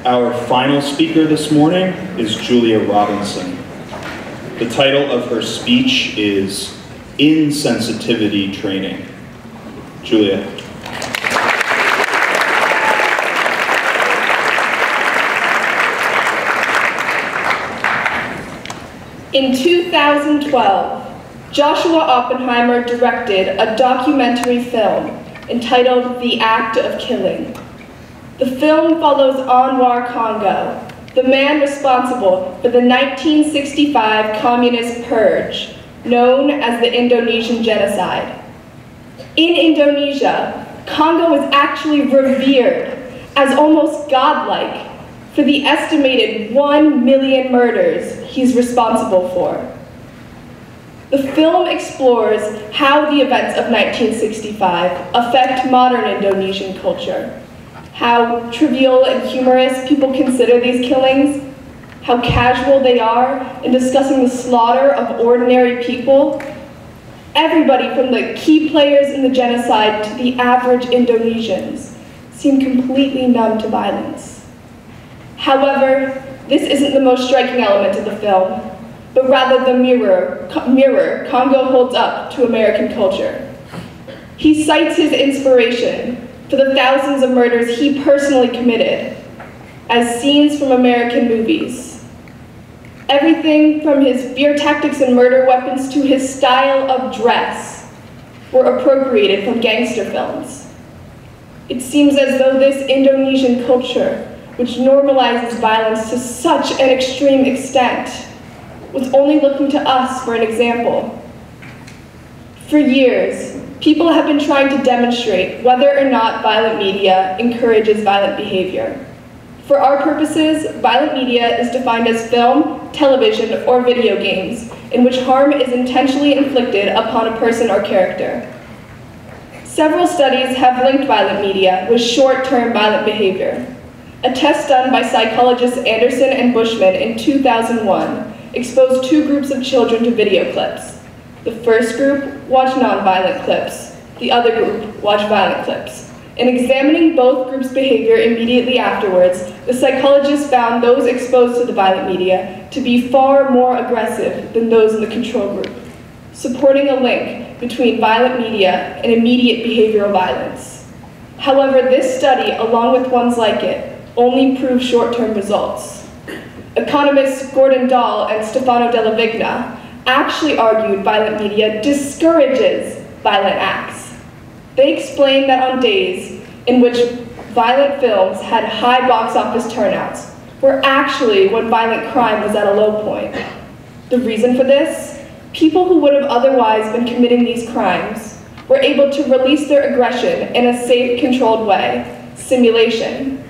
Our final speaker this morning is Julia Robinson. The title of her speech is Insensitivity Training. Julia. In 2012, Joshua Oppenheimer directed a documentary film entitled The Act of Killing. The film follows Anwar Congo, the man responsible for the 1965 communist purge, known as the Indonesian genocide. In Indonesia, Congo is actually revered as almost godlike for the estimated 1 million murders he's responsible for. The film explores how the events of 1965 affect modern Indonesian culture, how trivial and humorous people consider these killings, how casual they are in discussing the slaughter of ordinary people. Everybody from the key players in the genocide to the average Indonesians seem completely numb to violence. However, this isn't the most striking element of the film, but rather the mirror Congo holds up to American culture. He cites his inspiration for the thousands of murders he personally committed as scenes from American movies. Everything from his fear tactics and murder weapons to his style of dress were appropriated from gangster films. It seems as though this Indonesian culture, which normalizes violence to such an extreme extent, was only looking to us for an example. For years, people have been trying to demonstrate whether or not violent media encourages violent behavior. For our purposes, violent media is defined as film, television, or video games in which harm is intentionally inflicted upon a person or character. Several studies have linked violent media with short-term violent behavior. A test done by psychologists Anderson and Bushman in 2001 exposed two groups of children to video clips. The first group watched non-violent clips. The other group watched violent clips. In examining both groups' behavior immediately afterwards, the psychologists found those exposed to the violent media to be far more aggressive than those in the control group, supporting a link between violent media and immediate behavioral violence. However, this study, along with ones like it, only proved short-term results. Economists Gordon Dahl and Stefano Della Vigna actually argued violent media discourages violent acts. They explained that on days in which violent films had high box office turnouts were actually when violent crime was at a low point. The reason for this? People who would have otherwise been committing these crimes were able to release their aggression in a safe, controlled way, simulation.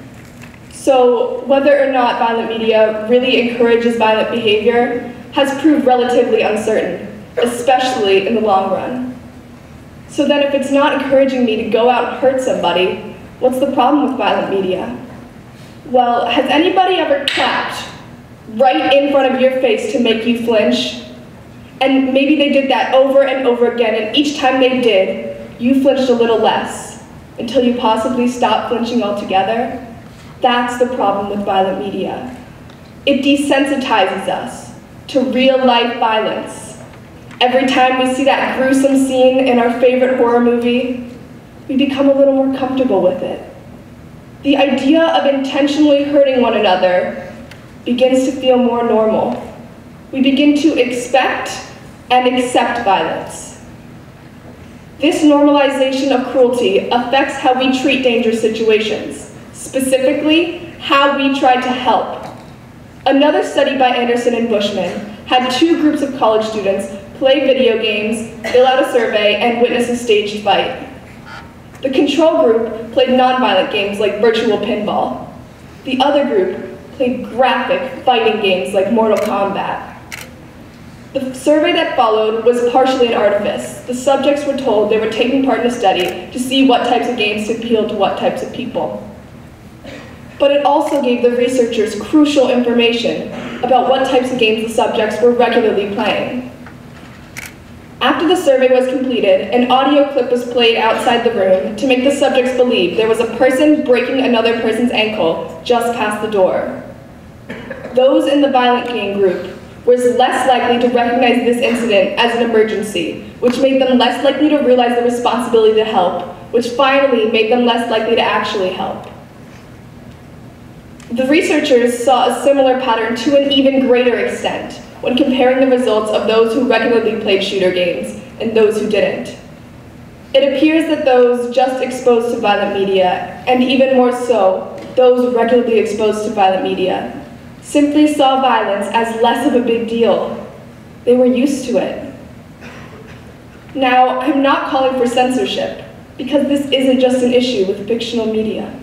So whether or not violent media really encourages violent behavior has proved relatively uncertain, especially in the long run. So then if it's not encouraging me to go out and hurt somebody, what's the problem with violent media? Well, has anybody ever clapped right in front of your face to make you flinch? And maybe they did that over and over again, and each time they did, you flinched a little less, until you possibly stopped flinching altogether? That's the problem with violent media. It desensitizes us to real-life violence. Every time we see that gruesome scene in our favorite horror movie, we become a little more comfortable with it. The idea of intentionally hurting one another begins to feel more normal. We begin to expect and accept violence. This normalization of cruelty affects how we treat dangerous situations, specifically how we try to help. Another study by Anderson and Bushman had two groups of college students play video games, fill out a survey, and witness a staged fight. The control group played non-violent games like virtual pinball. The other group played graphic fighting games like Mortal Kombat. The survey that followed was partially an artifice. The subjects were told they were taking part in a study to see what types of games appealed to what types of people. But it also gave the researchers crucial information about what types of games the subjects were regularly playing. After the survey was completed, an audio clip was played outside the room to make the subjects believe there was a person breaking another person's ankle just past the door. Those in the violent gang group were less likely to recognize this incident as an emergency, which made them less likely to realize the responsibility to help, which finally made them less likely to actually help. The researchers saw a similar pattern to an even greater extent when comparing the results of those who regularly played shooter games and those who didn't. It appears that those just exposed to violent media, and even more so, those regularly exposed to violent media, simply saw violence as less of a big deal. They were used to it. Now, I'm not calling for censorship, because this isn't just an issue with fictional media.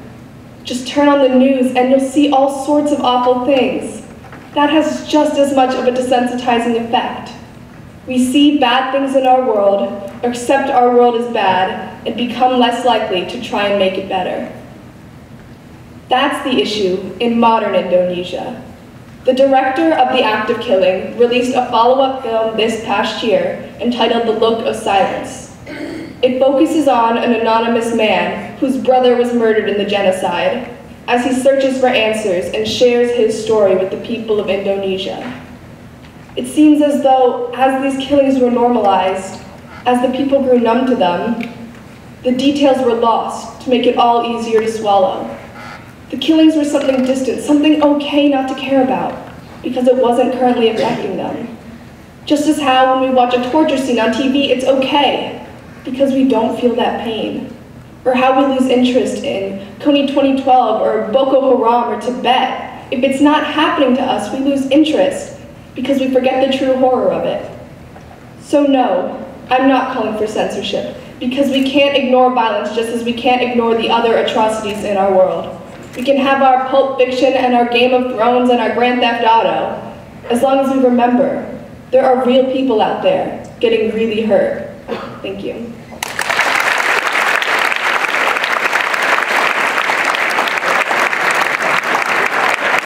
Just turn on the news and you'll see all sorts of awful things. That has just as much of a desensitizing effect. We see bad things in our world, accept our world as bad, and become less likely to try and make it better. That's the issue in modern Indonesia. The director of the act of killing released a follow-up film this past year entitled The Look of Silence. It focuses on an anonymous man whose brother was murdered in the genocide, as he searches for answers and shares his story with the people of Indonesia. It seems as though, as these killings were normalized, as the people grew numb to them, the details were lost to make it all easier to swallow. The killings were something distant, something okay not to care about, because it wasn't currently affecting them. Just as how when we watch a torture scene on TV, it's okay, because we don't feel that pain. Or how we lose interest in Kony 2012 or Boko Haram or Tibet. If it's not happening to us, we lose interest because we forget the true horror of it. So no, I'm not calling for censorship, because we can't ignore violence just as we can't ignore the other atrocities in our world. We can have our Pulp Fiction and our Game of Thrones and our Grand Theft Auto, as long as we remember there are real people out there getting really hurt. Thank you.